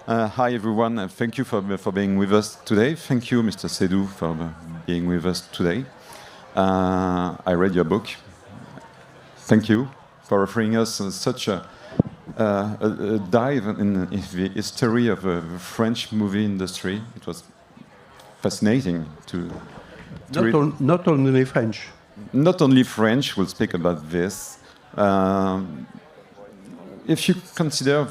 Hi everyone, thank you for being with us today. Thank you, Mr. Seydoux, for being with us today. I read your book. Thank you for offering us such a dive in the history of the French movie industry. It was fascinating to read. Not only French. Not only French, we'll speak about this. If you consider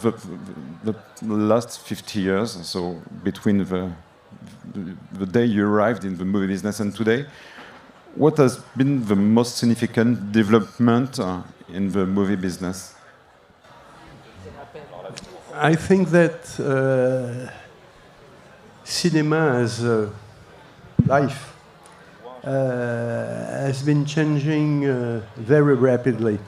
the last 50 years, so between the day you arrived in the movie business and today, what has been the most significant development in the movie business? I think that cinema as life has been changing very rapidly.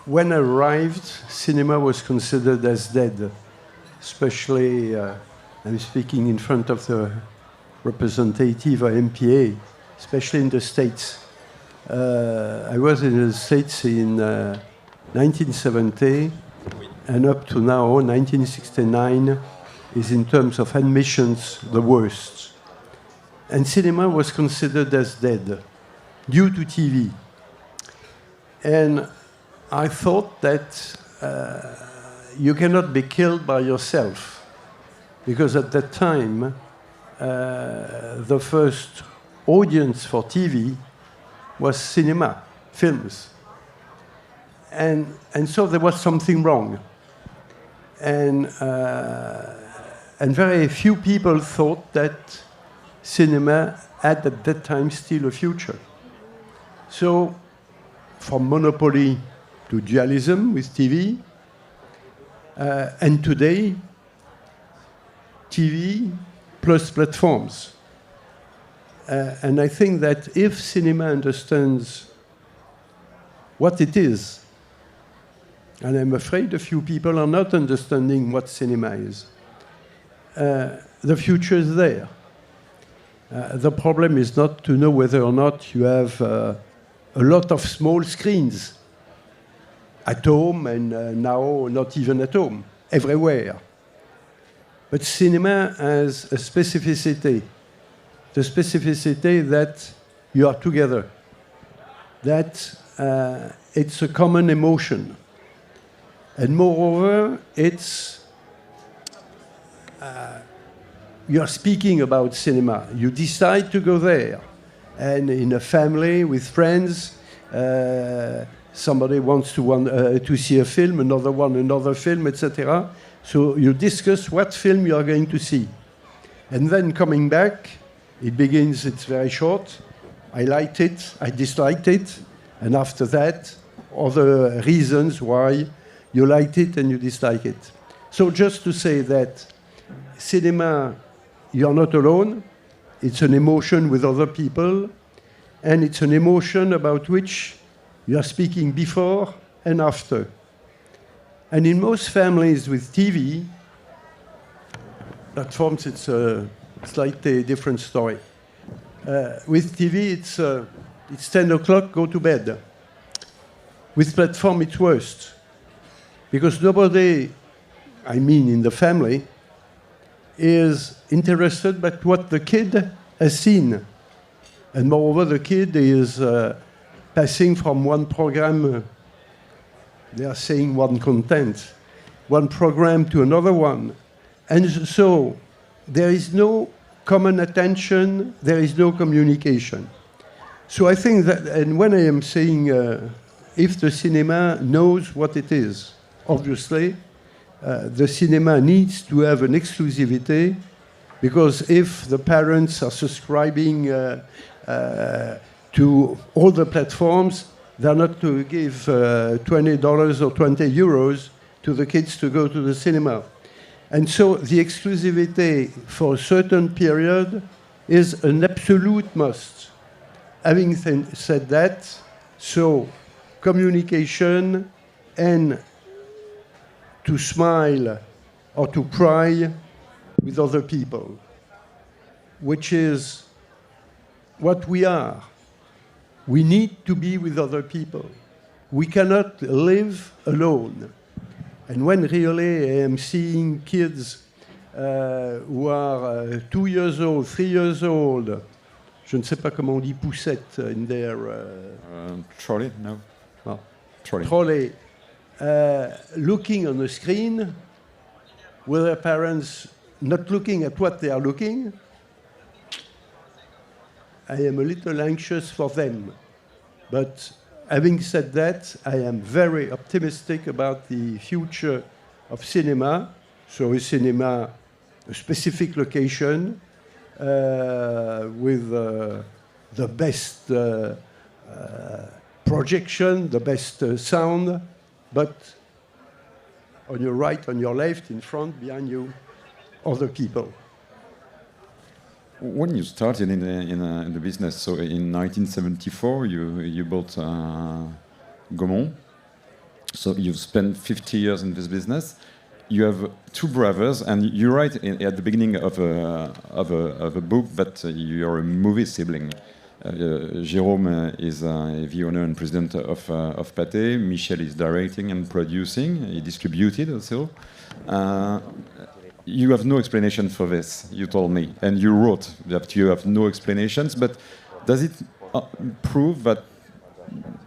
When I arrived, cinema was considered as dead, especially, I'm speaking in front of the representative or MPA, especially in the States. I was in the States in 1970, and up to now, 1969, is in terms of admissions the worst. And cinema was considered as dead due to TV. And I thought that you cannot be killed by yourself, because at that time, the first audience for TV was cinema, films. And so there was something wrong. And very few people thought that cinema had at that time still a future. So from monopoly to dualism with TV, and today, TV plus platforms. And I think that if cinema understands what it is, and I'm afraid a few people are not understanding what cinema is, the future is there. The problem is not to know whether or not you have a lot of small screens at home, and now not even at home, everywhere. But cinema has a specificity, the specificity that you are together, that it's a common emotion. And moreover, it's, you're speaking about cinema. You decide to go there. And in a family, with friends, somebody wants to see a film, another film, etc. So you discuss what film you are going to see. And then coming back, it begins, it's very short. I liked it, I disliked it. And after that, other reasons why you liked it and you dislike it. So just to say that cinema, you're not alone. It's an emotion with other people. And it's an emotion about which you are speaking before and after. And in most families with TV, platforms, it's a slightly different story. With TV, it's 10 o'clock, go to bed. With platform, it's worse. Because nobody, I mean in the family, is interested by what the kid has seen. And moreover, the kid is passing from one program, they are saying one content, one program to another one. And so there is no common attention, there is no communication. So I think that, and when I am saying if the cinema knows what it is, obviously, the cinema needs to have an exclusivity, because if the parents are subscribing to all the platforms, they're not to give $20 or 20 euros to the kids to go to the cinema. And so the exclusivity for a certain period is an absolute must. Having said that, So, communication and to smile or to cry with other people, which is what we are. We need to be with other people. We cannot live alone. And when really I am seeing kids who are 2 years old, 3 years old, je ne sais pas comment on dit poussette in their... trolley, no? Oh, Trolley. Looking on the screen with their parents not looking at what they are looking, I am a little anxious for them. But having said that, I am very optimistic about the future of cinema. So a cinema, a specific location, with the best projection, the best sound, but on your right, on your left, in front, behind you, other people. When you started in the business, so in 1974, you bought Gaumont. So you've spent 50 years in this business. You have 2 brothers, and you write at the beginning of a book that you're a movie sibling. Jérôme is the owner and president of Pathé. Michel is directing and producing. He distributed also. You have no explanation for this, you told me, and you wrote that you have no explanations, but does it prove that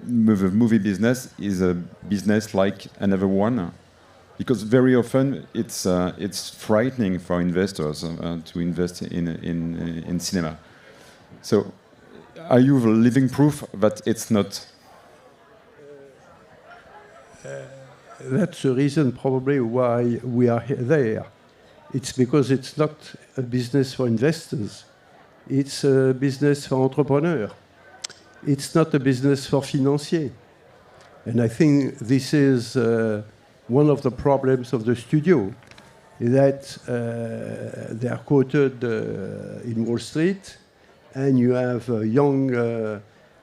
the movie business is a business like another one? Because very often it's frightening for investors to invest in cinema. So are you the living proof that it's not? That's the reason probably why we are there. It's because it's not a business for investors. It's a business for entrepreneurs. It's not a business for financiers. And I think this is one of the problems of the studio, that they are quoted in Wall Street, and you have young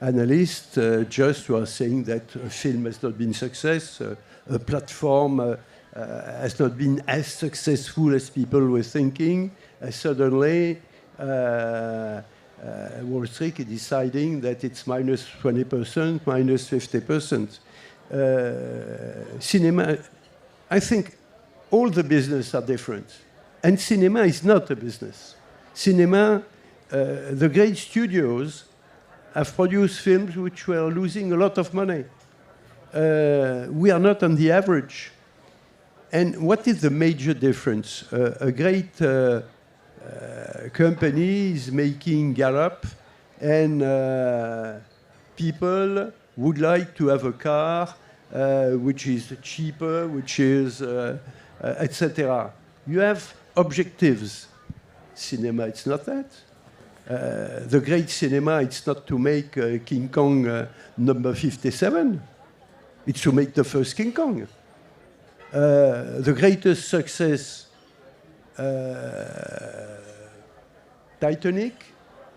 analysts just who are saying that a film has not been a success, a platform has not been as successful as people were thinking. Suddenly, Wall Street is deciding that it's minus 20%, minus 50%. Cinema, I think all the business are different. And cinema is not a business. Cinema, the great studios have produced films which were losing a lot of money. We are not on the average. And what is the major difference? A great company is making Gallop, and people would like to have a car which is cheaper, which is, etc. You have objectives. Cinema, it's not that. The great cinema, it's not to make King Kong number 57. It's to make the first King Kong. The greatest success, Titanic,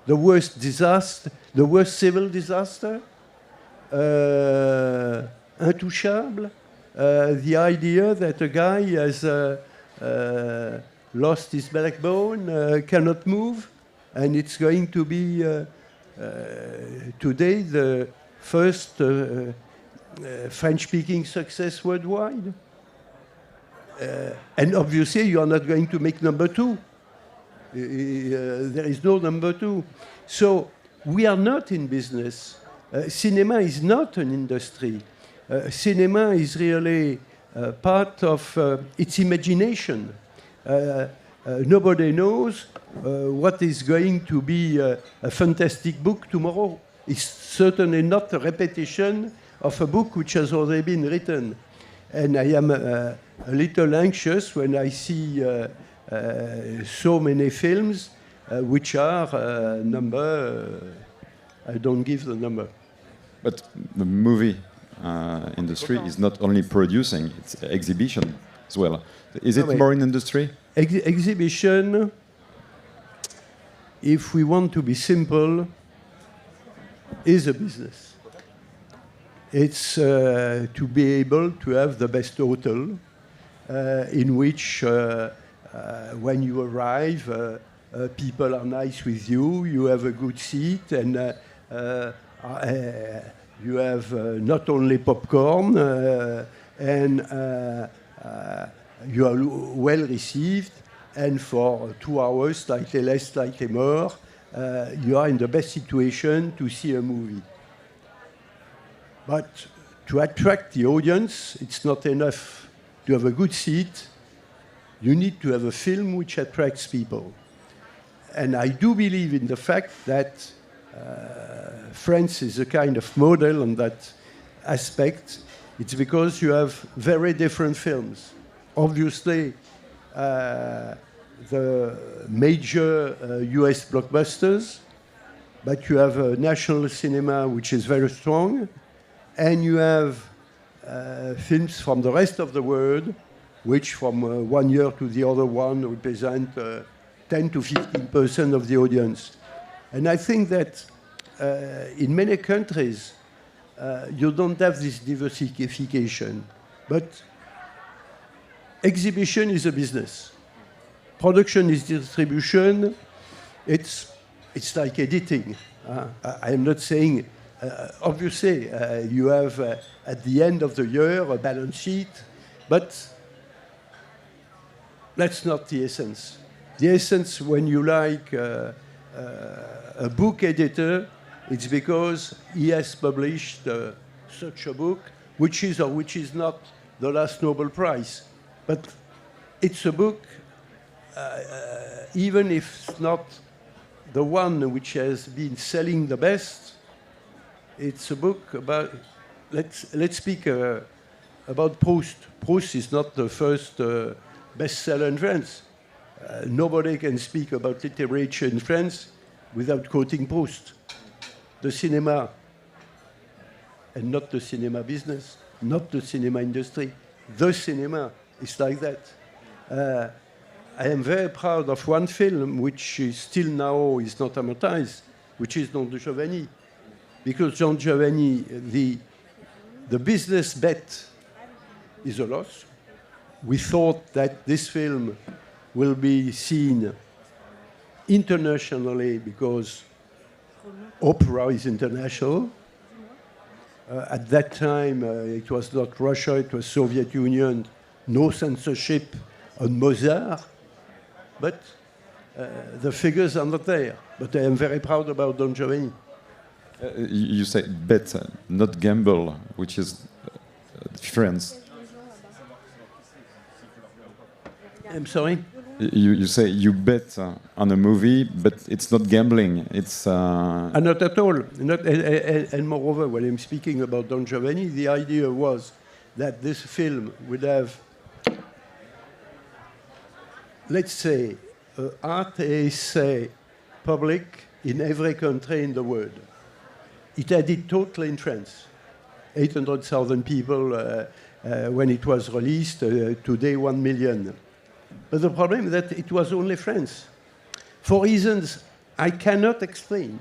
the worst disaster, the worst civil disaster, Intouchable, the idea that a guy has lost his backbone, cannot move, and it's going to be today the first French-speaking success worldwide. And obviously, you are not going to make number 2. There is no number 2. So we are not in business. Cinema is not an industry. Cinema is really part of its imagination. Nobody knows what is going to be a fantastic book tomorrow. It's certainly not a repetition of a book which has already been written. And I am a little anxious when I see so many films which are number, I don't give the number. But the movie industry is not only producing, it's exhibition as well. Is it more in industry? Exhibition, if we want to be simple, is a business. It's to be able to have the best hotel in which when you arrive, people are nice with you, you have a good seat, and you have not only popcorn, and you are well received, and for 2 hours, slightly less, slightly more, you are in the best situation to see a movie. But to attract the audience, it's not enough to have a good seat. You need to have a film which attracts people. And I do believe in the fact that France is a kind of model on that aspect. It's because you have very different films. Obviously, the major US blockbusters, but you have a national cinema which is very strong, and you have films from the rest of the world, which from one year to the other one represent 10 to 15% of the audience. And I think that in many countries, you don't have this diversification. But exhibition is a business. Production is distribution. It's like editing. I am not saying, obviously, you have at the end of the year a balance sheet, but that's not the essence. The essence, when you like a book editor, it's because he has published such a book, which is or which is not the last Nobel Prize. But it's a book, even if it's not the one which has been selling the best, it's a book about, let's speak about Proust. Proust is not the first bestseller in France. Nobody can speak about literature in France without quoting Proust. The cinema, and not the cinema business, not the cinema industry. The cinema is like that. I am very proud of one film which is still now is not amortized, which is Don Giovanni. Because Don Giovanni, the business bet is a loss. We thought that this film will be seen internationally because opera is international. At that time, it was not Russia, it was Soviet Union, no censorship on Mozart. But the figures are not there. But I am very proud about Don Giovanni. You say bet, not gamble, which is difference. I'm sorry? You say you bet on a movie, but it's not gambling. It's not at all. And moreover, when I'm speaking about Don Giovanni, the idea was that this film would have, let's say, art essay public in every country in the world. It had it totally in France. 800,000 people when it was released. Today, 1 million. But the problem is that it was only France. For reasons I cannot explain.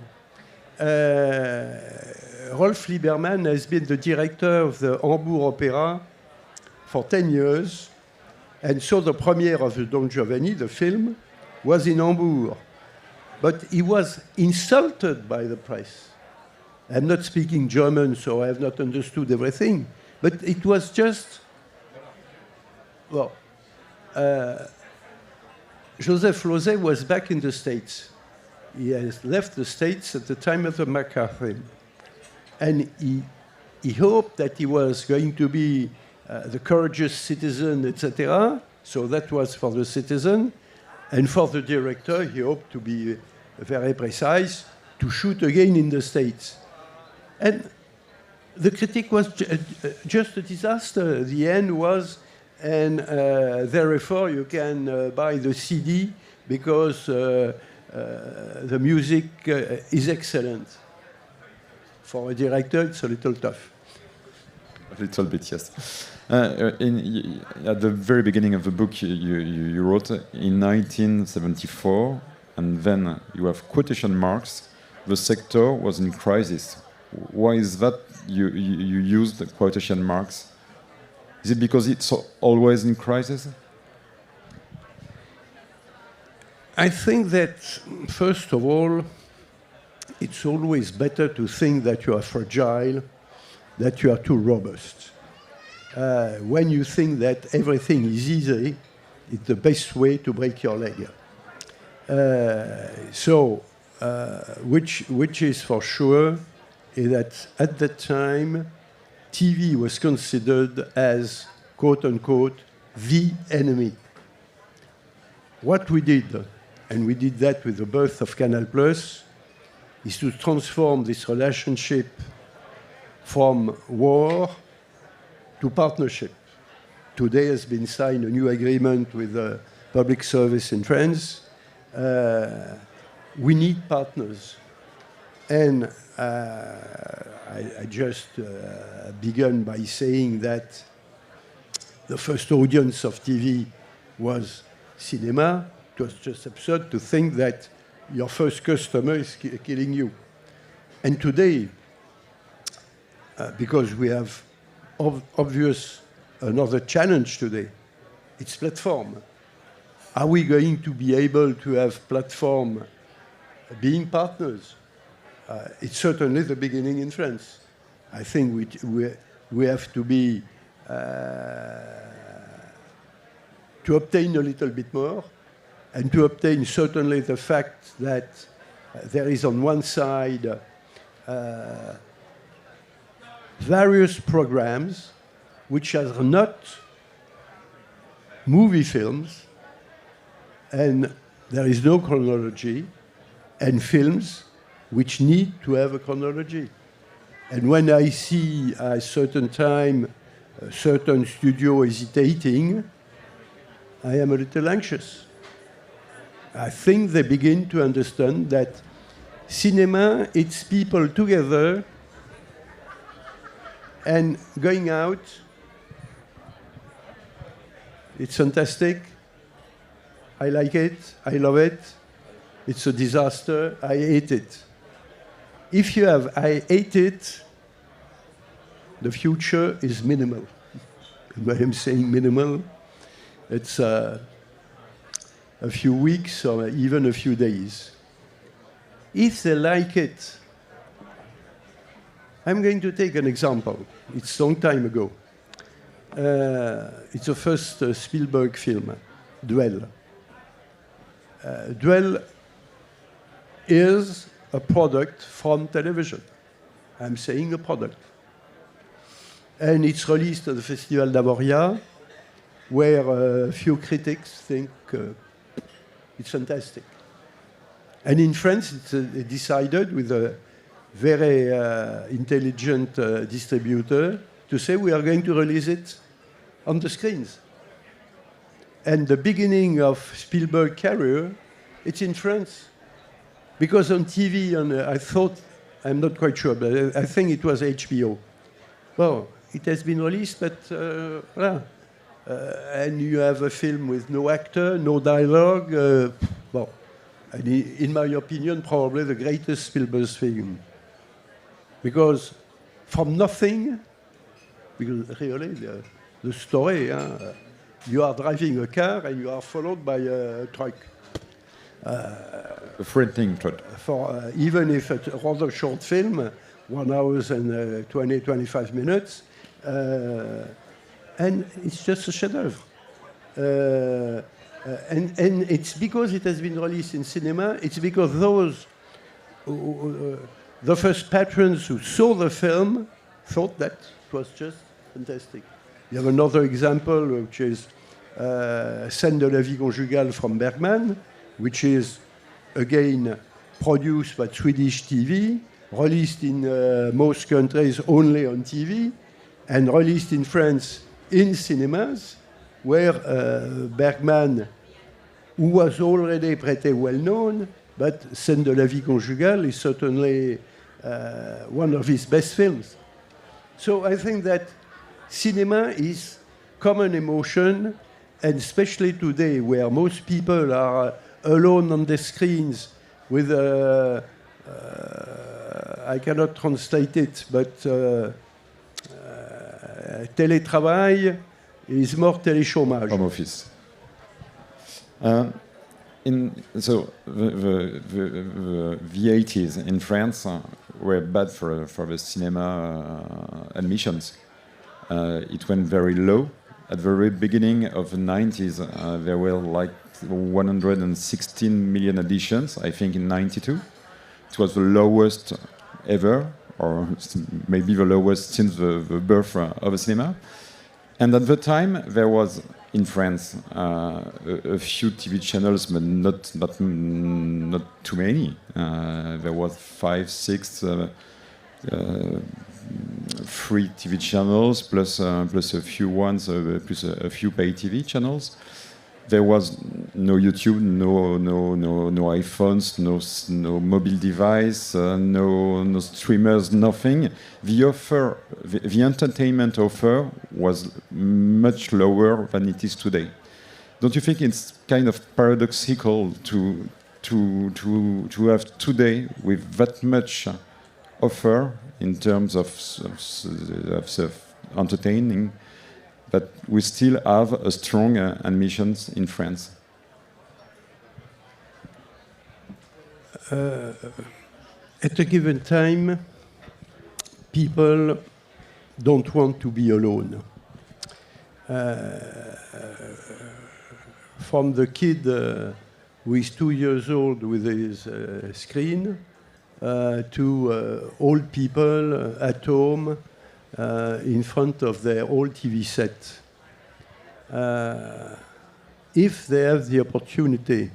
Rolf Lieberman has been the director of the Hamburg Opera for 10 years. And so the premiere of the Don Giovanni, the film, was in Hamburg. But he was insulted by the press. I'm not speaking German, so I have not understood everything. But it was just, well, Joseph Losey was back in the States. He has left the States at the time of the McCarthy. And he hoped that he was going to be the courageous citizen, etc. So that was for the citizen. And for the director, he hoped to be very precise, to shoot again in the States. And the critique was just a disaster. The end was, and therefore you can buy the CD because the music is excellent. For a director, it's a little tough. A little bit, yes. At the very beginning of the book, you wrote in 1974, and then you have quotation marks, the sector was in crisis. Why is that you use the quotation marks? Is it because it's always in crisis? I think that, first of all, it's always better to think that you are fragile, that you are too robust. When you think that everything is easy, it's the best way to break your leg. Which is for sure, is that at that time, TV was considered as, quote unquote, the enemy. What we did, and we did that with the birth of Canal+, is to transform this relationship from war to partnership. Today has been signed a new agreement with the public service in France. We need partners. And I just began by saying that the first audience of TV was Cinéma. It was just absurd to think that your first customer is killing you. And today, because we have obvious another challenge today, it's platform. Are we going to be able to have platform being partners? It's certainly the beginning in France. I think we have to be to obtain a little bit more, and to obtain certainly the fact that there is on one side various programs which are not movie films, and there is no chronology, and films which need to have a chronology. And when I see at a certain time a certain studio hesitating, I am a little anxious. I think they begin to understand that cinema, it's people together and going out. It's fantastic. I like it. I love it. It's a disaster. I hate it. If you have I hate it, the future is minimal. And when I'm saying minimal, it's a few weeks or even a few days. If they like it, I'm going to take an example. It's a long time ago. It's the first Spielberg film, Duel. Duel is a product from television. I'm saying a product. And it's released at the Festival d'Avoria, where a few critics think it's fantastic. And in France, it's decided with a very intelligent distributor to say we are going to release it on the screens. And the beginning of Spielberg's career, it's in France. Because on TV, I thought, I'm not quite sure, but I think it was HBO. Well, it has been released, but and you have a film with no actor, no dialogue. Well, and in my opinion, probably the greatest Spielberg film. Because from nothing, because really the story, you are driving a car and you are followed by a truck. A friendly truck. For even if it's a rather short film, 1 hour and 25 minutes, and it's just a chef-d'œuvre. And it's because it has been released in cinema, it's because those, the first patrons who saw the film thought that it was just fantastic. You have another example, which is Scène de la vie conjugale from Bergman, which is, again, produced by Swedish TV, released in most countries only on TV, and released in France in cinemas, where Bergman, who was already pretty well known, but Scène de la vie conjugale is certainly one of his best films. So I think that cinema is common emotion, and especially today, where most people are alone on the screens with I cannot translate it, but télétravail is more téléchômage. Home office. So the 80s in France were bad for the cinema admissions. It went very low. At the very beginning of the 90s, there were like 116 million additions, I think, in 92. It was the lowest ever, or maybe the lowest since the birth of the cinema. And at the time, there was, in France, a few TV channels, but not too many. There was 5, 6 free TV channels, plus a few ones, plus a few pay TV channels. There was no YouTube, no iPhones, no mobile device, no streamers, nothing. The offer, the entertainment offer, was much lower than it is today. Don't you think it's kind of paradoxical to have today, with that much offer in terms of entertaining, but we still have a strong admissions in France? At a given time, people don't want to be alone. From the kid who is 2 years old with his screen, to old people at home in front of their old TV set. If they have the opportunity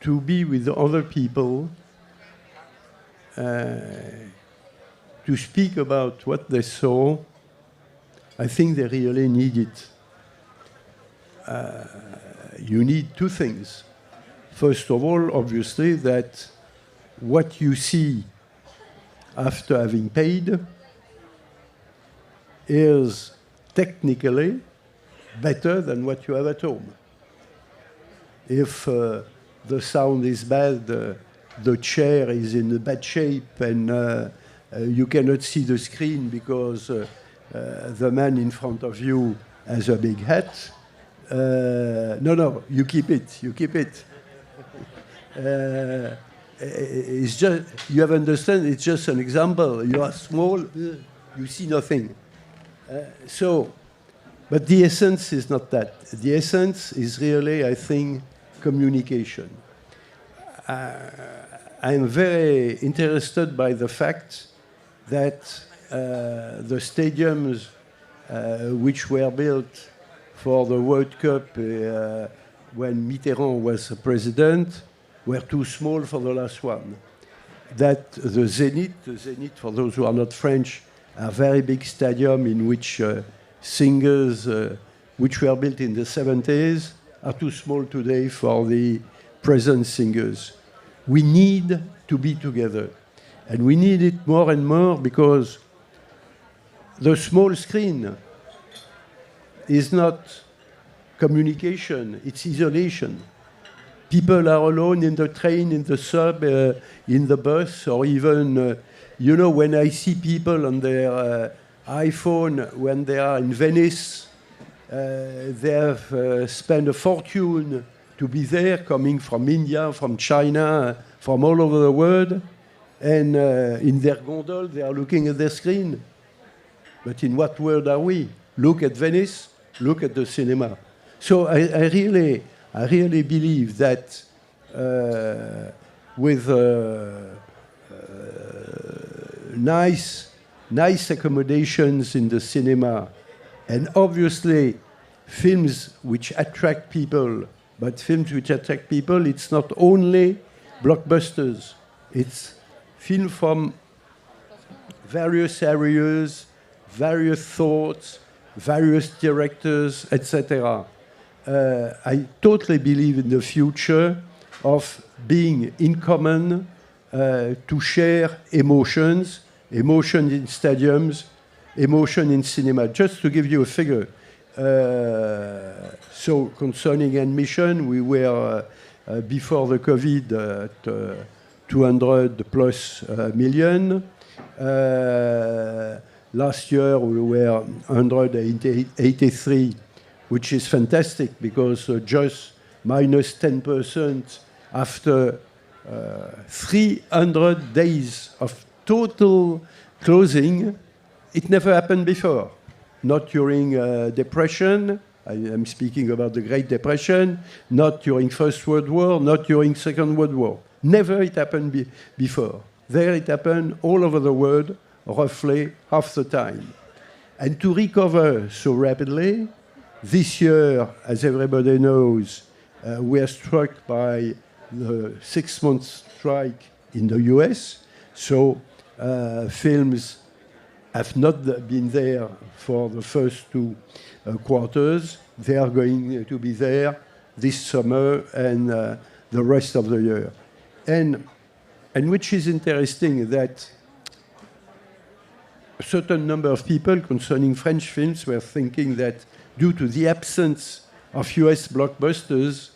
to be with other people, to speak about what they saw, I think they really need it. You need two things. First of all, obviously, that what you see after having paid is technically better than what you have at home. If the sound is bad, the chair is in a bad shape, and you cannot see the screen because the man in front of you has a big hat. No, you keep it. It's just, you have understand, it's just an example. You are small, you see nothing. But the essence is not that. The essence is really, I think, communication. I'm very interested by the fact that the stadiums which were built for the World Cup when Mitterrand was president were too small for the last one. That the Zénith, for those who are not French, a very big stadium in which singers, which were built in the 70s, are too small today for the present singers. We need to be together. And we need it more and more because the small screen is not communication, it's isolation. People are alone in the train, in the sub, in the bus, or even, when I see people on their iPhone when they are in Venice, they have spent a fortune to be there, coming from India, from China, from all over the world, and in their gondole, they are looking at their screen. But in what world are we? Look at Venice, look at the cinema. So I really believe that with nice accommodations in the cinema, and obviously films which attract people, but films which attract people, it's not only blockbusters. It's film from various areas, various thoughts, various directors, etc. I totally believe in the future of being in common to share emotions in stadiums, emotion in cinema. Just to give you a figure, so concerning admission, we were before the COVID at 200 plus million. Last year we were 183, which is fantastic because just minus 10% after 300 days of total closing. It never happened before. Not during Depression. I'm speaking about the Great Depression. Not during First World War. Not during Second World War. Never it happened before. There it happened all over the world, roughly half the time. And to recover so rapidly, this year, as everybody knows, we are struck by the 6-month strike in the US. So films have not been there for the first 2 quarters. They are going to be there this summer and the rest of the year. And which is interesting that a certain number of people concerning French films were thinking that due to the absence of US blockbusters,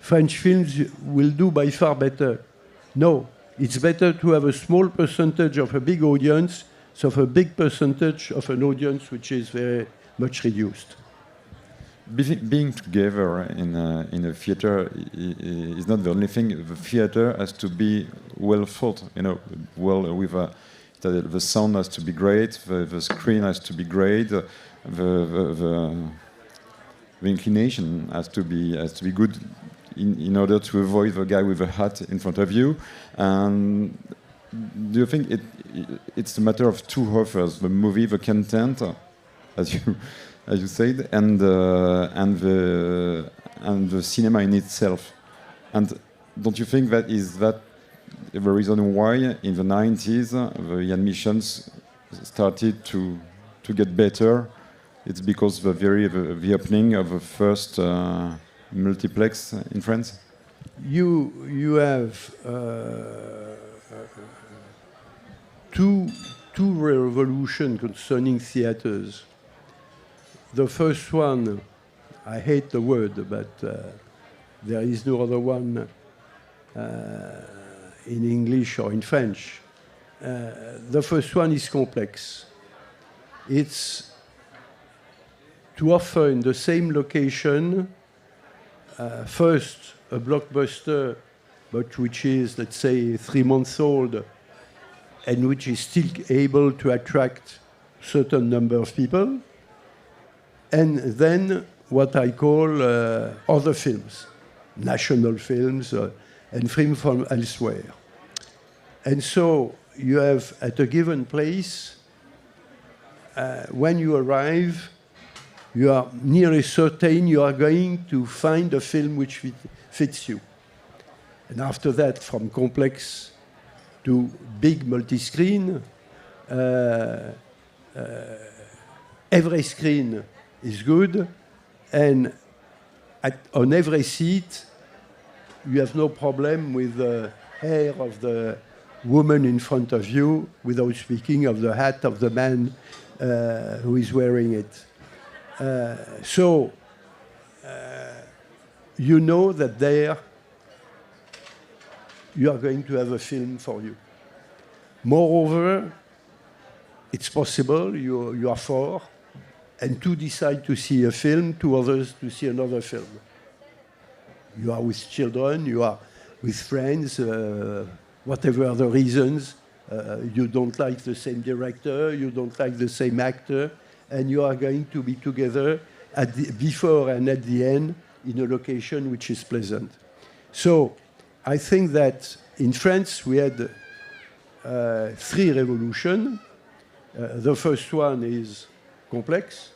French films will do by far better. No, it's better to have a small percentage of a big audience than a big percentage of an audience which is very much reduced. Being together in a theater is not the only thing. The theater has to be well thought, well with the sound has to be great, the screen has to be great, the inclination has to be good in order to avoid the guy with a hat in front of you. And do you think it's a matter of two offers: the movie, the content, as you said, and the cinema in itself? And don't you think that is the reason why in the 90s the admissions started to get better? It's because the opening of the first multiplex in France. You have two revolutions concerning theaters. The first one, I hate the word, but there is no other one in English or in French. The first one is complex. It's to offer in the same location first a blockbuster, but which is, let's say, 3 months old, and which is still able to attract a certain number of people, and then what I call other films, national films, and films from elsewhere. And so you have, at a given place, when you arrive, you are nearly certain you are going to find a film which fits you. And after that, from complex to big multi-screen, every screen is good, and on every seat, you have no problem with the hair of the woman in front of you, without speaking of the hat of the man who is wearing it. So you know that there you are going to have a film for you. Moreover, it's possible you are 4, and 2 decide to see a film, 2 others to see another film. You are with children, you are with friends, whatever other reasons. You don't like the same director, you don't like the same actor, and you are going to be together before and at the end in a location which is pleasant. So I think that in France we had 3 revolutions. The first one is complex,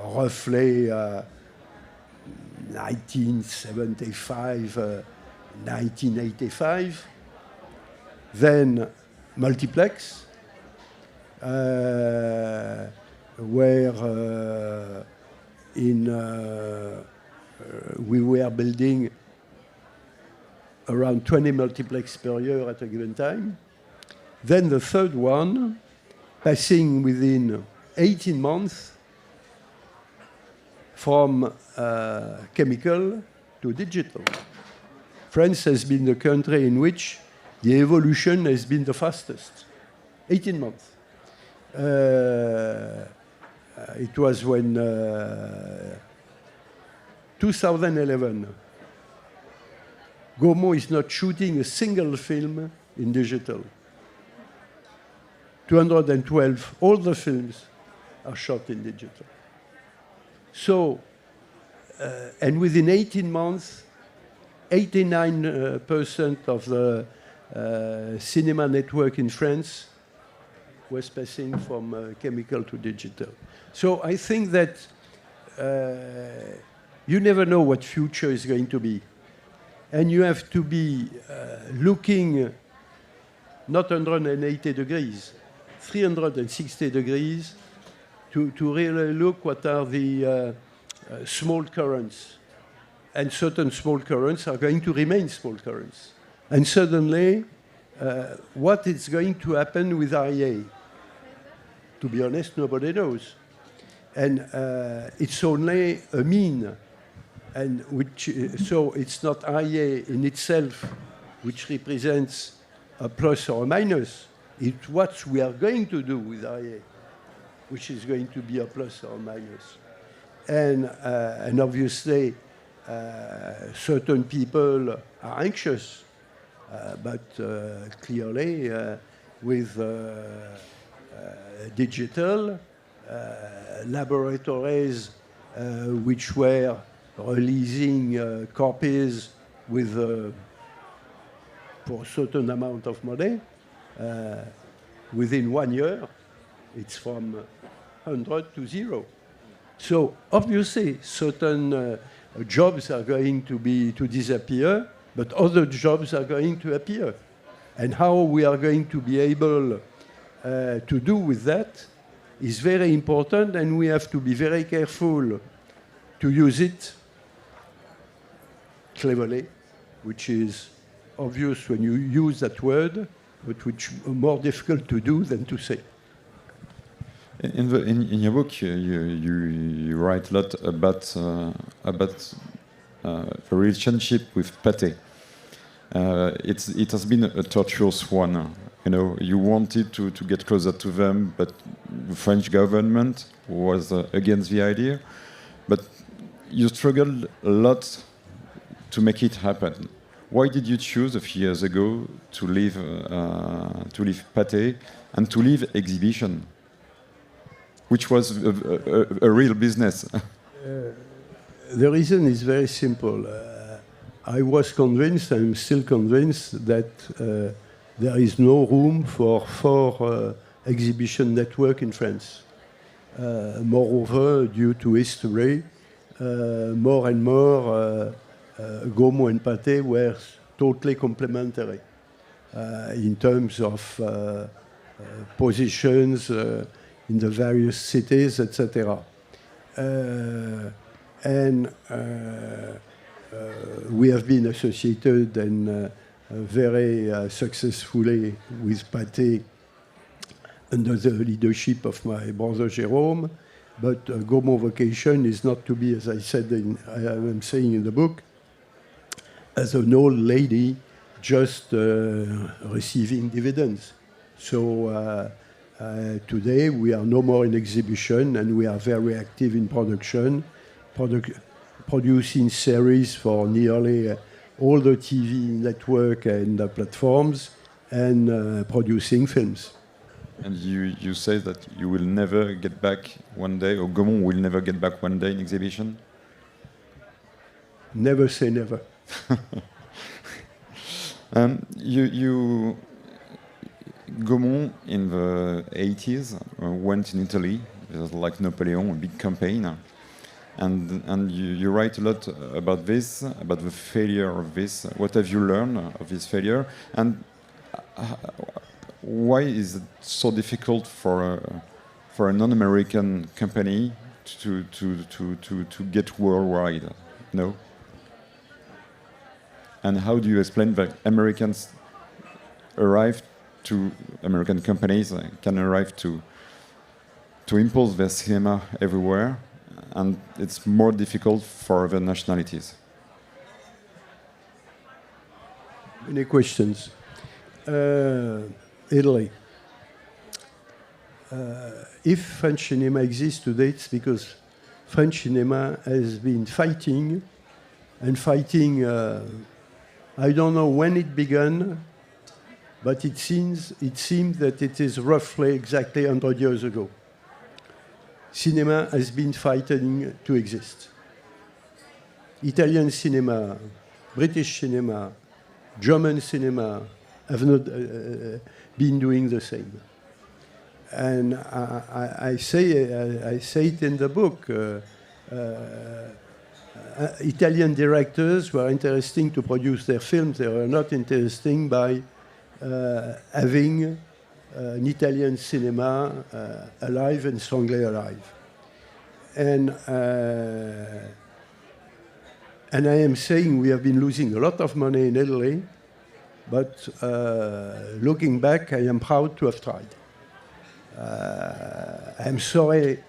roughly 1975, 1985. Then multiplex, where we were building around 20 multiplex per year at a given time. Then the third one, passing within 18 months from chemical to digital, France has been the country in which the evolution has been the fastest. 18 months. It was when 2011, Gaumont is not shooting a single film in digital. 212, all the films are shot in digital. So, and within 18 months, 89% of the cinema network in France was passing from chemical to digital. So I think that you never know what future is going to be. And you have to be looking not 180 degrees, 360 degrees to really look what are the small currents. And certain small currents are going to remain small currents. And suddenly, what is going to happen with REA? To be honest, nobody knows. And it's only a mean. And so it's not REA in itself which represents a plus or a minus. It's what we are going to do with REA, which is going to be a plus or a minus. And obviously, certain people are anxious, but clearly with digital laboratories which were releasing copies with for a certain amount of money, within 1 year, it's from 100 to 0. So obviously, certain jobs are going to disappear, but other jobs are going to appear. And how we are going to be able to do with that is very important, and we have to be very careful to use it cleverly, which is obvious when you use that word, but which is more difficult to do than to say. In your book, you write a lot about the relationship with Pathé. It has been a tortuous one. You know, you wanted to get closer to them, but the French government was against the idea. But you struggled a lot to make it happen. Why did you choose a few years ago to leave Pathé and to leave exhibition, which was a real business? The reason is very simple. I was convinced, I'm still convinced, that there is no room for exhibition network in France. Moreover, due to history, more and more Gaumont and Pathé were totally complementary in terms of positions in the various cities, etc. And we have been associated and very successfully with Pathé under the leadership of my brother Jérôme. But Gaumont vocation is not to be, as I said, I'm saying in the book, as an old lady just receiving dividends. So today we are no more in exhibition, and we are very active in production, producing series for nearly all the TV network and platforms, and producing films. And you say that you will never get back one day, or Gaumont will never get back one day in exhibition? Never say never. Gaumont in the 80s went in Italy. It was like Napoleon, a big campaign. And you write a lot about this, about the failure of this. What have you learned of this failure? And why is it so difficult for a non-American company to get worldwide? No? And how do you explain that American companies can arrive to impose their cinema everywhere, and it's more difficult for other nationalities? Any questions? Italy. If French cinema exists today, it's because French cinema has been fighting, and fighting, I don't know when it began, but it seems that it is roughly exactly 100 years ago. Cinema has been fighting to exist. Italian cinema, British cinema, German cinema have not been doing the same. And I say it in the book. Italian directors were interesting to produce their films. They were not interesting by having an Italian cinema alive and strongly alive. And I am saying we have been losing a lot of money in Italy, but looking back, I am proud to have tried. I'm sorry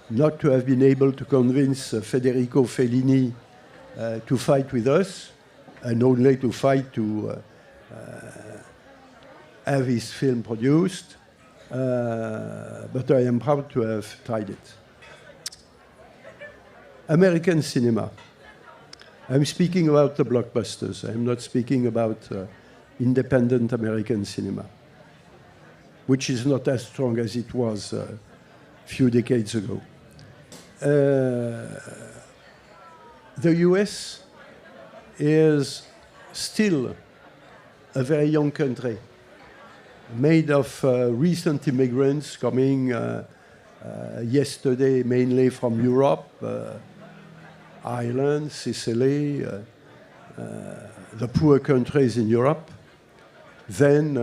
not to have been able to convince Federico Fellini to fight with us, and only to fight to have his film produced, but I am proud to have tried it. American cinema. I'm speaking about the blockbusters. I'm not speaking about independent American cinema, which is not as strong as it was a few decades ago. The US is still a very young country, made of recent immigrants coming yesterday mainly from Europe, Ireland, Sicily, the poor countries in Europe, then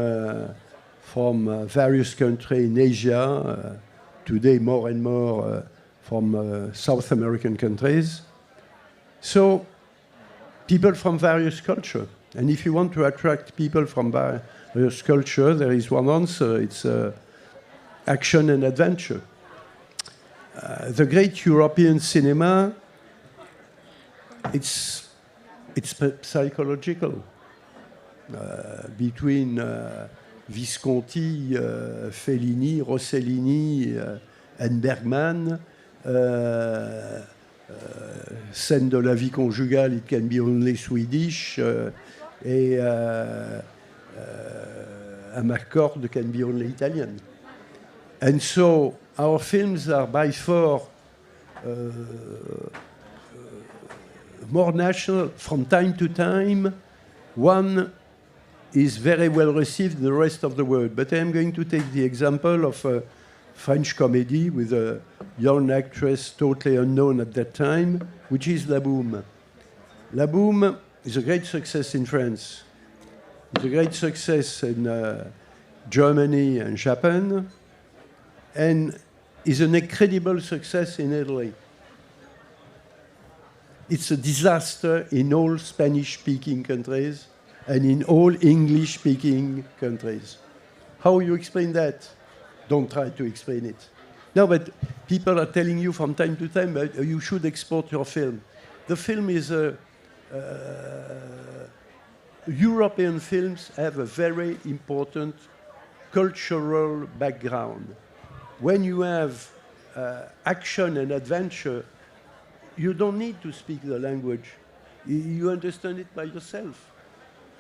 from various countries in Asia, today more and more from South American countries. So people from various cultures. And if you want to attract people from various cultures, there is one answer. It's action and adventure. The great European cinema, it's psychological. Between Visconti, Fellini, Rossellini, and Bergman, scène de la vie conjugale, it can be only Swedish, et Amarcord can be only Italian. And so our films are by far more national. From time to time, one is very well received in the rest of the world. But I am going to take the example of a French comedy with a young actress totally unknown at that time, which is La Boum. La Boum is a great success in France. It's a great success in Germany and Japan, and is an incredible success in Italy. It's a disaster in all Spanish-speaking countries and in all English-speaking countries. How you explain that? Don't try to explain it. No, but people are telling you from time to time you should export your film. The film is European films have a very important cultural background. When you have action and adventure, you don't need to speak the language. You understand it by yourself.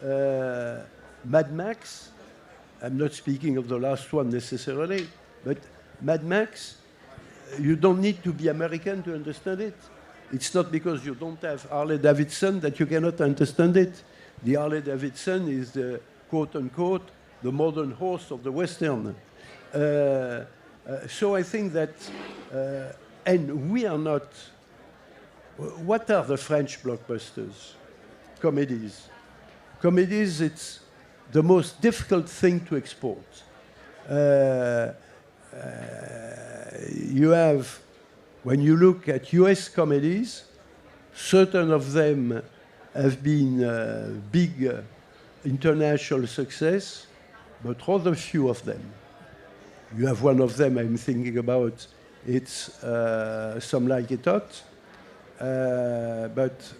Mad Max, I'm not speaking of the last one necessarily, but Mad Max, you don't need to be American to understand it. It's not because you don't have Harley Davidson that you cannot understand it. The Harley Davidson is the quote-unquote the modern horse of the Western. So I think that, and we are not, what are the French blockbusters? Comedies. Comedies, it's the most difficult thing to export. You have, when you look at US comedies, certain of them have been big international success, but rather few of them. You have one of them I'm thinking about, it's Some Like It Hot, but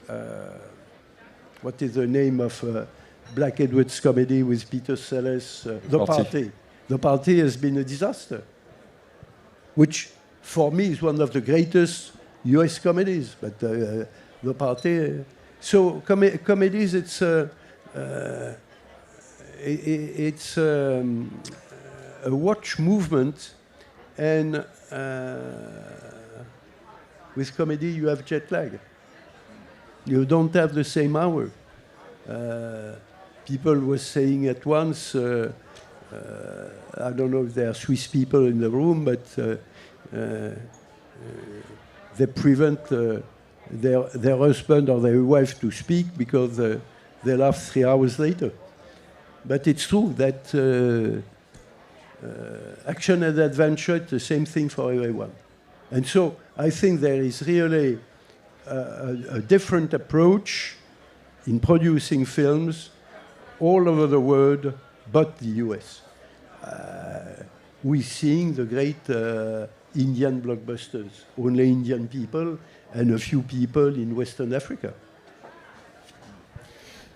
what is the name of Black Edwards comedy with Peter Sellers, The Party. The Party has been a disaster, which for me is one of the greatest US comedies. But The Party, so comedies, it's a watch movement, and with comedy you have jet lag. You don't have the same hour. People were saying at once, I don't know if there are Swiss people in the room, but they prevent their husband or their wife to speak because they laugh 3 hours later. But it's true that action and adventure is the same thing for everyone. And so I think there is really a different approach in producing films all over the world, but the US. We're seeing the great Indian blockbusters, only Indian people and a few people in Western Africa.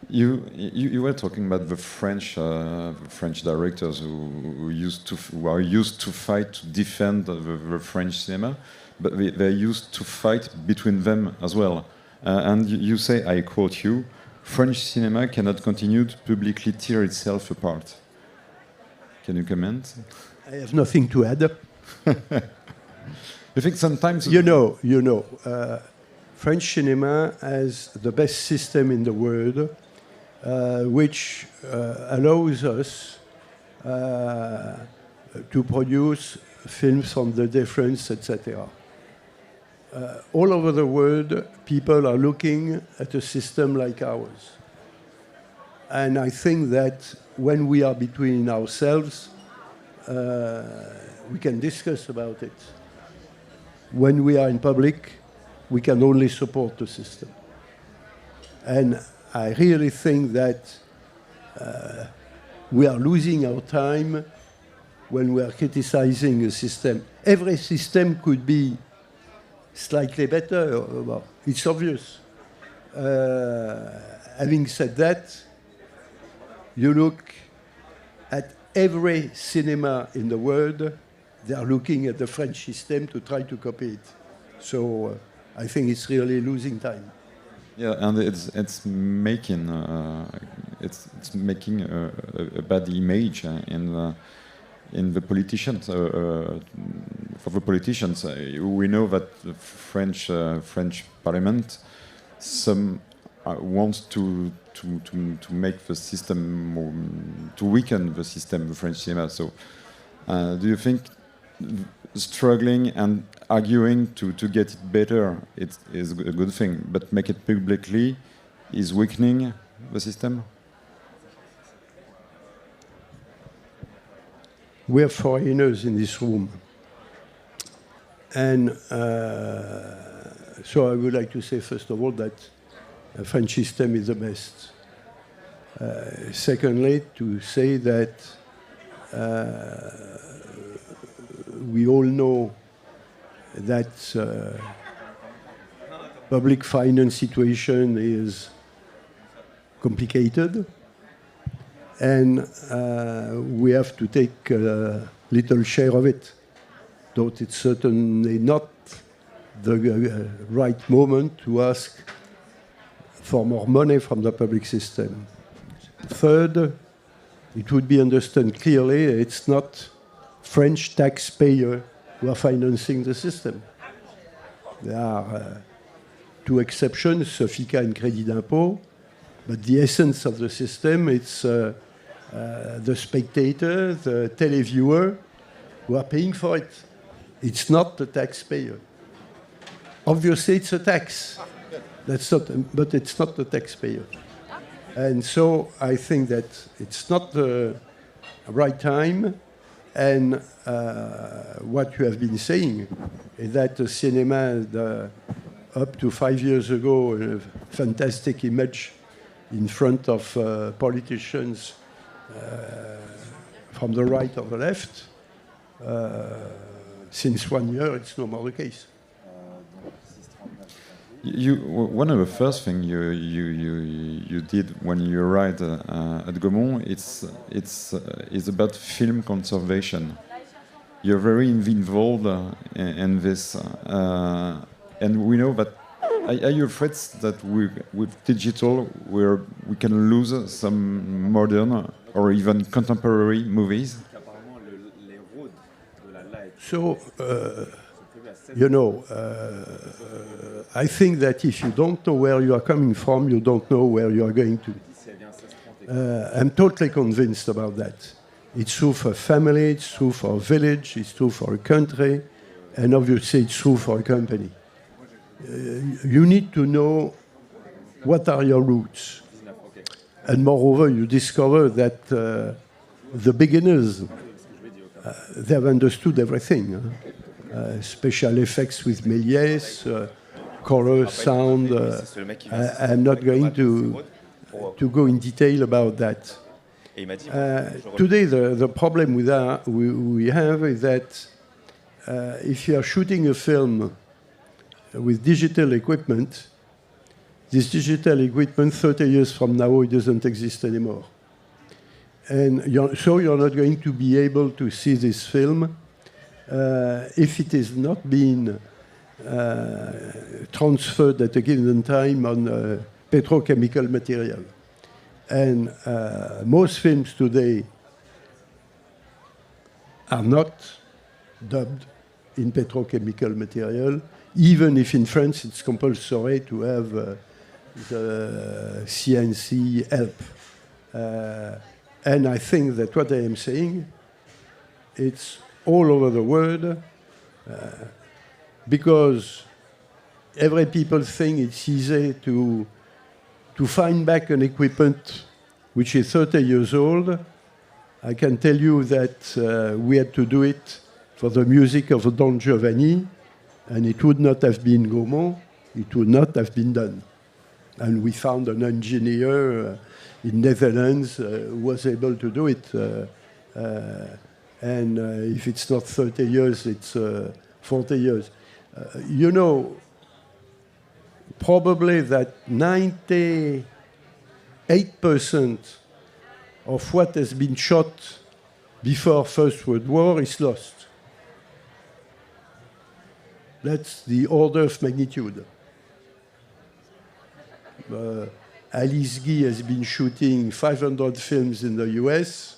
You were talking about the French directors who are used to fight to defend the French cinema, but they're used to fight between them as well. And you say, I quote you, French cinema cannot continue to publicly tear itself apart. Can you comment? I have nothing to add. You think sometimes... You know, French cinema has the best system in the world, which allows us to produce films on the difference, etc. All over the world, people are looking at a system like ours. And I think that when we are between ourselves, we can discuss about it. When we are in public, we can only support the system. And I really think that we are losing our time when we are criticizing a system. Every system could be slightly better. Well, it's obvious. Having said that, you look at every cinema in the world, they are looking at the French system to try to copy it. So I think it's really losing time. Yeah, and it's making a bad image in the politicians. For the politicians, we know that the French Parliament wants to make the system more, to weaken the system, the French cinema. So, do you think struggling and arguing to get it better is a good thing, but make it publicly is weakening the system? We are foreigners in this room. And so I would like to say, first of all, that the French system is the best. Secondly, to say that we all know that public finance situation is complicated, and we have to take a little share of it, though it's certainly not the right moment to ask for more money from the public system. Third, it would be understood clearly it's not French taxpayers who are financing the system. There are two exceptions, Sofica and Crédit d'impôt, but the essence of the system, it's the spectator, the televiewer, who are paying for it. It's not the taxpayer. Obviously, it's a tax. That's not, but it's not the taxpayer. And so I think that it's not the right time. And what you have been saying is that the cinema, up to 5 years ago, a fantastic image in front of politicians from the right or the left. Since 1 year, it's no more the case. One of the first things you did when you arrived at Gaumont, it's about film conservation. You're very involved in this, and we know that. Are you afraid that with digital we can lose some modern or even contemporary movies? So, I think that if you don't know where you are coming from, you don't know where you are going to. I'm totally convinced about that. It's true for a family, it's true for a village, it's true for a country, and obviously it's true for a company. You need to know what are your roots. And moreover, you discover that the beginners, they have understood everything. Special effects with Méliès, color, sound. I'm not going to go in detail about that. Today, the problem we have is that if you are shooting a film with digital equipment, this digital equipment 30 years from now, it doesn't exist anymore. And so you're not going to be able to see this film if it is not being transferred at a given time on petrochemical material. And most films today are not dubbed in petrochemical material, even if in France it's compulsory to have the CNC help. And I think that what I am saying, it's all over the world, because every people think it's easy to find back an equipment which is 30 years old. I can tell you that we had to do it for the music of Don Giovanni, and it would not have been Gaumont, it would not have been done. And we found an engineer in Netherlands who was able to do it. And if it's not 30 years, it's 40 years. Probably that 98% of what has been shot before First World War is lost. That's the order of magnitude. Alice Guy has been shooting 500 films in the US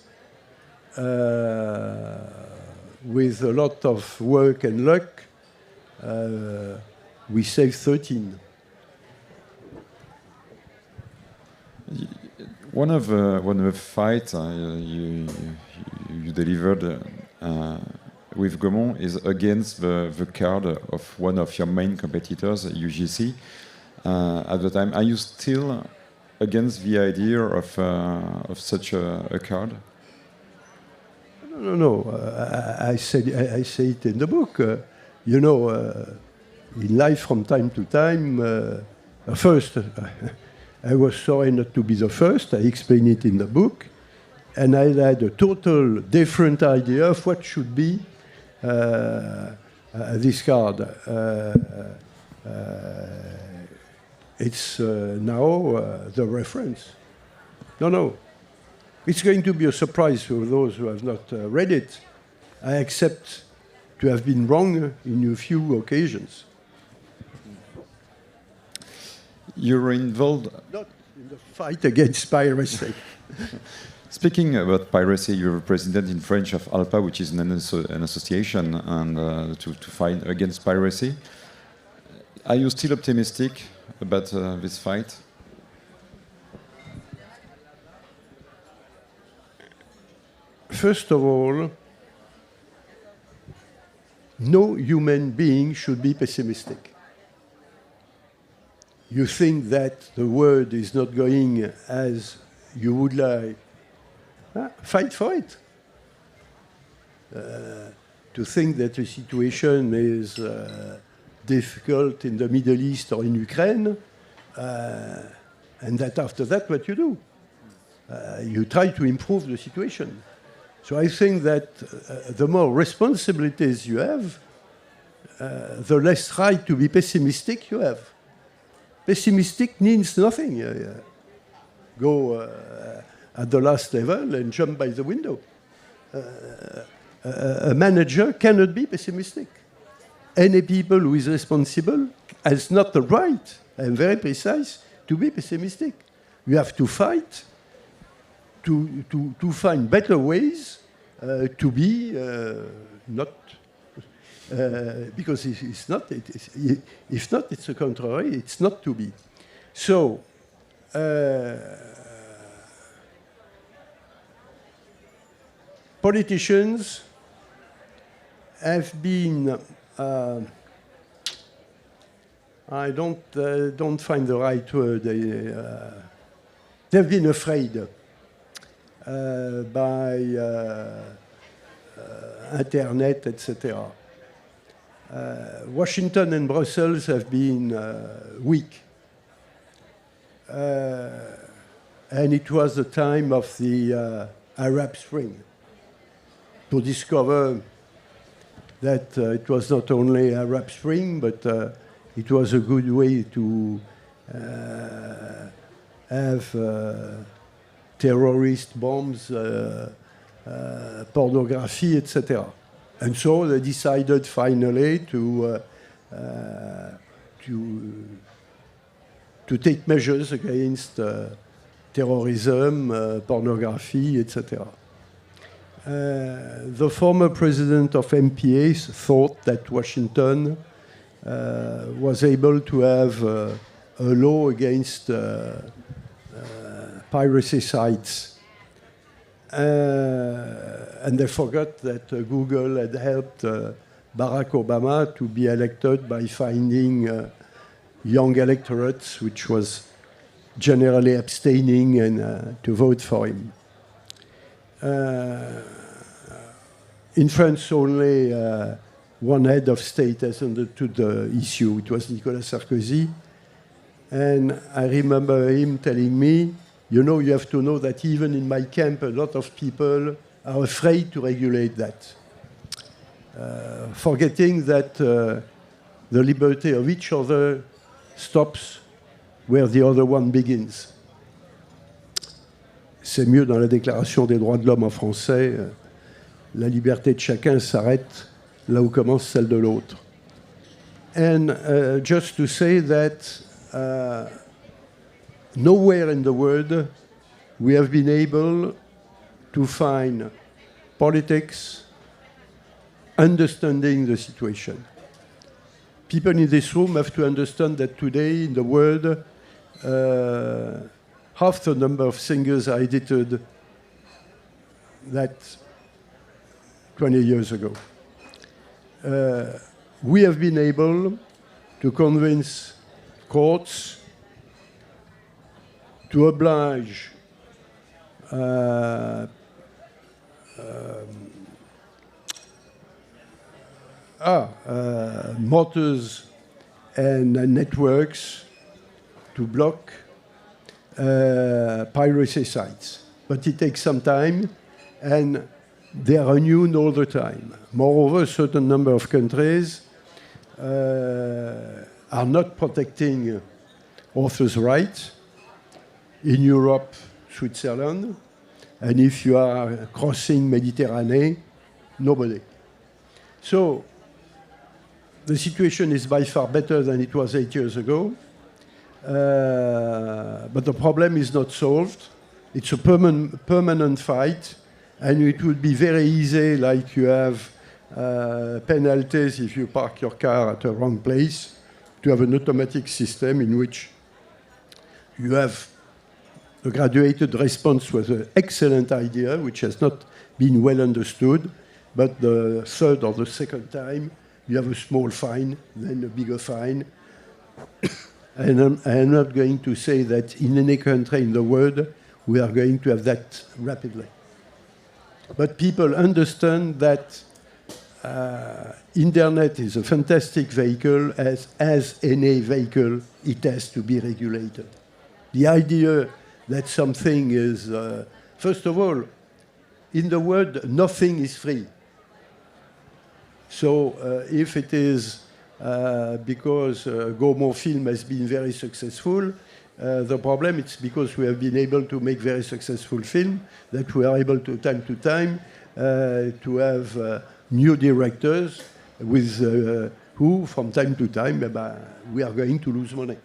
with a lot of work and luck. We saved 13. One of the fights you delivered with Gaumont is against the card of one of your main competitors, UGC. At the time, are you still against the idea of such a card? No. I say it in the book. In life, from time to time, first, I was sorry not to be the first. I explain it in the book. And I had a total different idea of what should be this card. It's now the reference. No. It's going to be a surprise for those who have not read it. I accept to have been wrong in a few occasions. You're involved... Not in the fight against piracy. Speaking about piracy, you're a president in French of ALPA, which is an association and to fight against piracy. Are you still optimistic about this fight? First of all, no human being should be pessimistic. You think that the world is not going as you would like, fight for it. To think that the situation is difficult in the Middle East or in Ukraine, and that after that, what you do? You try to improve the situation. So I think that the more responsibilities you have, the less right to be pessimistic you have. Pessimistic means nothing. Go at the last level and jump by the window. A manager cannot be pessimistic. Any people who is responsible has not the right, I'm very precise, to be pessimistic. You have to fight to find better ways to be not, because it's not, if not, it's the contrary, it's not to be. So, politicians have been, I don't find the right word, they've been afraid by internet, etc. Washington and Brussels have been weak. And it was the time of the Arab Spring to discover that it was not only Arab Spring, but it was a good way to have terrorist bombs, pornography, etc. And so they decided finally to take measures against terrorism, pornography, etc. The former president of MPA thought that Washington was able to have a law against piracy sites. And they forgot that Google had helped Barack Obama to be elected by finding young electorates, which was generally abstaining and to vote for him. In France, only one head of state has understood the issue. It was Nicolas Sarkozy. And I remember him telling me, you know, you have to know that even in my camp, a lot of people are afraid to regulate that, forgetting that the liberty of each other stops where the other one begins. C'est mieux dans la Déclaration des droits de l'homme en français, la liberté de chacun s'arrête là où commence celle de l'autre. And just to say that nowhere in the world we have been able to find politics understanding the situation. People in this room have to understand that today in the world, half the number of singers are edited that 20 years ago. We have been able to convince courts to oblige motors and networks to block piracy sites. But it takes some time, and they are renewed all the time. Moreover, a certain number of countries are not protecting authors' rights. In Europe, Switzerland, and if you are crossing Mediterranean, nobody. So the situation is by far better than it was 8 years ago, but the problem is not solved. It's a permanent fight, and it would be very easy, like you have penalties if you park your car at the wrong place, to have an automatic system in which you have the graduated response was an excellent idea, which has not been well understood, but the third or the second time, you have a small fine, then a bigger fine. And I'm not going to say that in any country in the world, we are going to have that rapidly. But people understand that Internet is a fantastic vehicle, as any vehicle, it has to be regulated. The idea that something is, first of all, in the world, nothing is free. So if it is because Gaumont film has been very successful. The problem is because we have been able to make very successful film that we are able to time to have new directors with who from time to time we are going to lose money.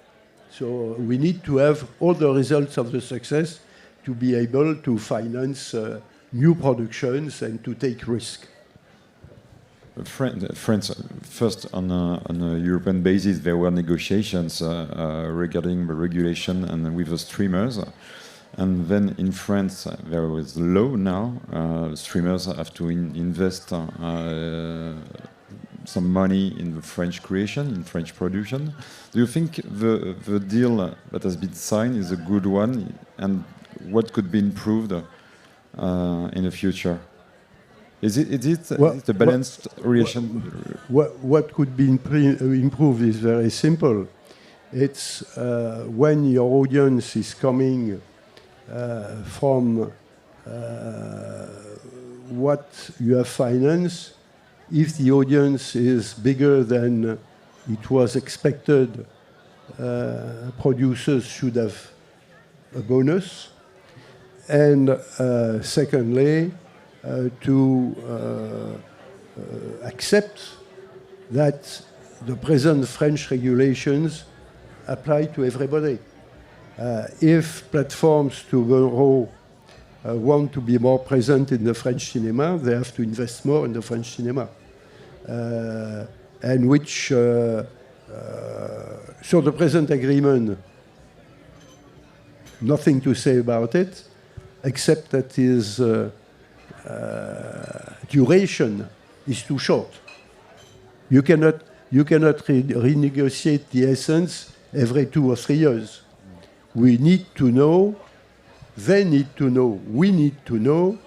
So we need to have all the results of the success to be able to finance new productions and to take risk. France, first on a European basis, there were negotiations regarding the regulation and with the streamers. And then in France, there was law now. Streamers have to invest some money in the French creation, in French production. Do you think the deal that has been signed is a good one? And what could be improved in the future? Is it a balanced relation? What could be improved is very simple. It's when your audience is coming from what you have financed. If the audience is bigger than it was expected, producers should have a bonus. And secondly, to accept that the present French regulations apply to everybody. If platforms tomorrow want to be more present in the French cinema, they have to invest more in the French cinema. And which, so the present agreement, nothing to say about it, except that his duration is too short. You cannot renegotiate the essence every 2 or 3 years. We need to know, they need to know, we need to know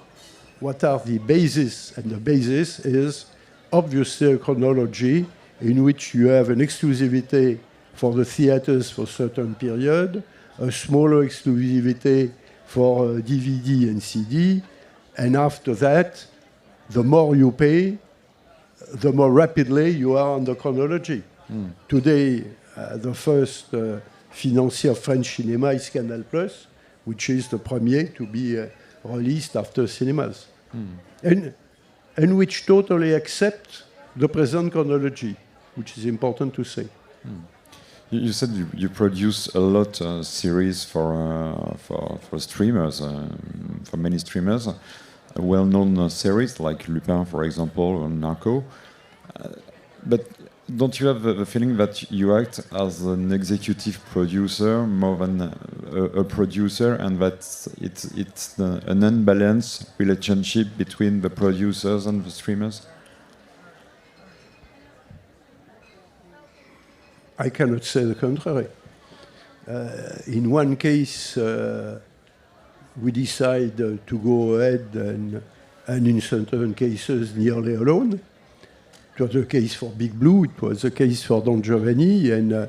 what are the bases, and the basis is obviously a chronology in which you have an exclusivity for the theaters for a certain period, a smaller exclusivity for DVD and CD, and after that, the more you pay, the more rapidly you are on the chronology. Today, the first financier of French cinema is Canal+, which is the premier to be released after cinemas, and which totally accept the present chronology, which is important to say. You said you produce a lot series for streamers, for many streamers, well-known series like Lupin, for example, or Narco. But don't you have the feeling that you act as an executive producer more than a producer, and that it's an unbalanced relationship between the producers and the streamers? I cannot say the contrary. In one case, we decide to go ahead and in certain cases nearly alone. It was the case for Big Blue, it was the case for Don Giovanni, and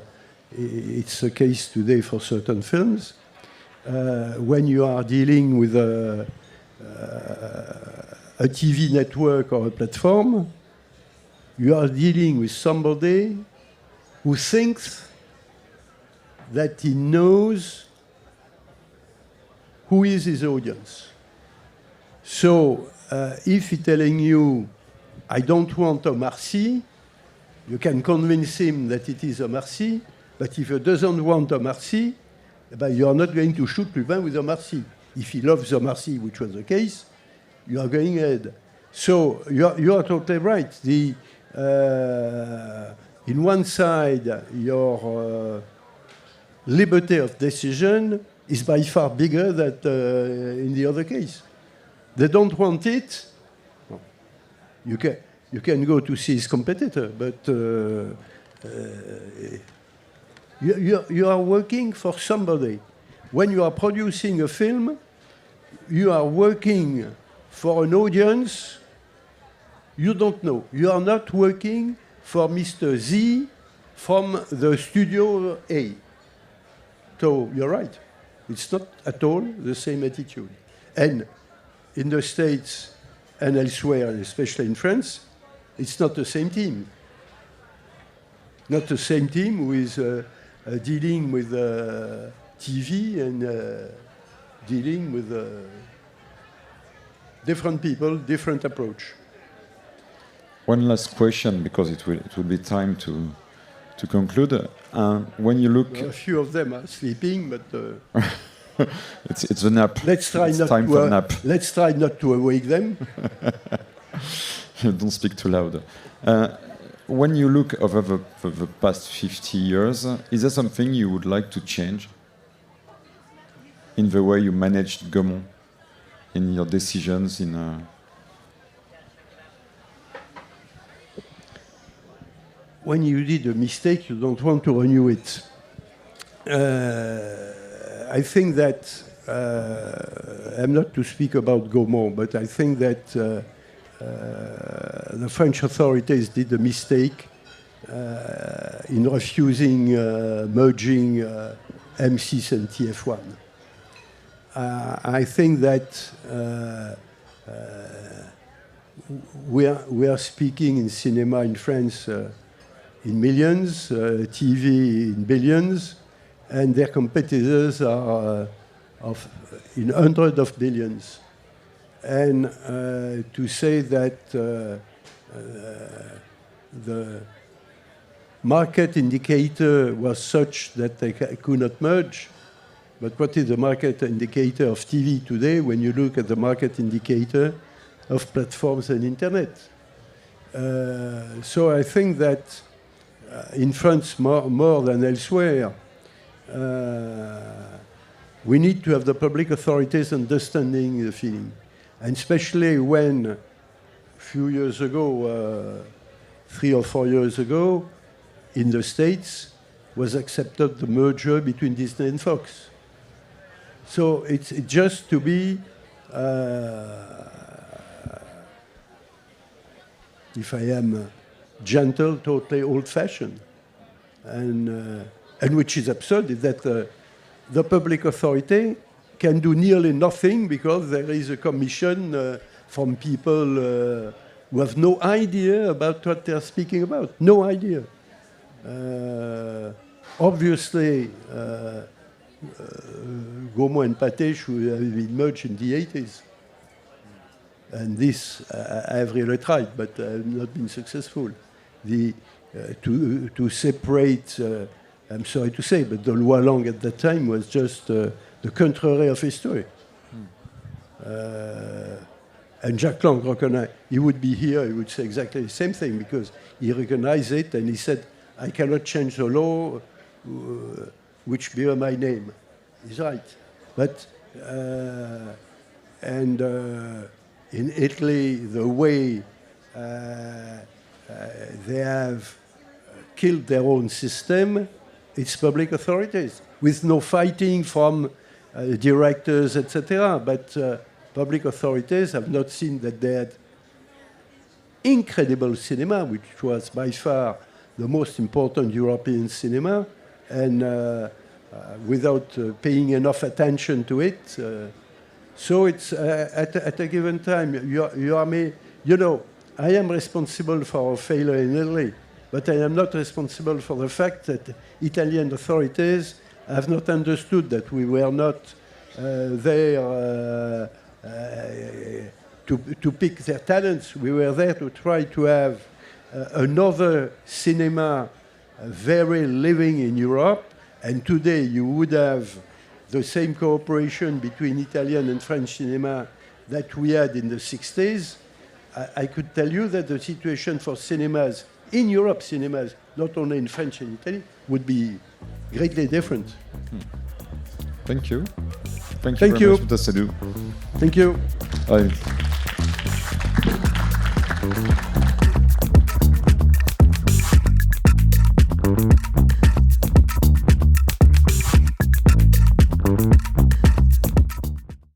it's the case today for certain films. When you are dealing with a TV network or a platform, you are dealing with somebody who thinks that he knows who is his audience. So if he's telling you, I don't want a Marcy, you can convince him that it is a Marcy, but if he doesn't want a Marcy, you are not going to shoot Lupin with a Marcy. If he loves a Marcy, which was the case, you are going ahead. So you are totally right. In one side, your liberty of decision is by far bigger than in the other case. They don't want it. No. You can go to see his competitor, but you are working for somebody. When you are producing a film, you are working for an audience you don't know. You are not working for Mr. Z from the studio A. So you're right. It's not at all the same attitude. And in the States and elsewhere, and especially in France, it's not the same team. not the same team who is dealing with TV and dealing with different people, different approach. One last question, because it will be time to conclude. When you look, a few of them are sleeping, but it's a nap. Let's try not to awake them. Don't speak too loud. When you look over the past 50 years, is there something you would like to change in the way you managed Gaumont, in your decisions, When you did a mistake, you don't want to renew it. I think that, I'm not to speak about Gaumont, but I think that the French authorities did a mistake in refusing merging M6 and TF1. I think that we are speaking in cinema in France in millions, TV in billions, and their competitors are in hundreds of billions. And to say that the market indicator was such that they could not merge, but what is the market indicator of TV today when you look at the market indicator of platforms and internet? So I think that in France, more than elsewhere, we need to have the public authorities understanding the feeling. And especially when, a few years ago, 3 or 4 years ago, in the States, was accepted the merger between Disney and Fox. So it's just to be, if I am gentle, totally old-fashioned. And which is absurd, is that the public authority can do nearly nothing because there is a commission from people who have no idea about what they're speaking about. No idea. Obviously, Gaumont and Pathé should have been merged in the 80s. And this I have really tried, but I have not been successful. To separate, I'm sorry to say, but the loi Langue at that time was just the contrary of history. And Jacques Lang recognized, he would be here, he would say exactly the same thing, because he recognized it and he said, I cannot change the law which bear my name. He's right. But, in Italy, the way they have killed their own system, it's public authorities, with no fighting from directors, etc. But public authorities have not seen that they had incredible cinema, which was by far the most important European cinema, and without paying enough attention to it. So it's at a given time, I am responsible for our failure in Italy, but I am not responsible for the fact that Italian authorities have not understood that we were not there to pick their talents. We were there to try to have another cinema very living in Europe, and today you would have the same cooperation between Italian and French cinema that we had in the 60s. I could tell you that the situation for cinemas, in Europe cinemas, not only in French and Italy, would be greatly different. Thank you. Thank you very much, Mr. Seydoux. Thank you. Bye.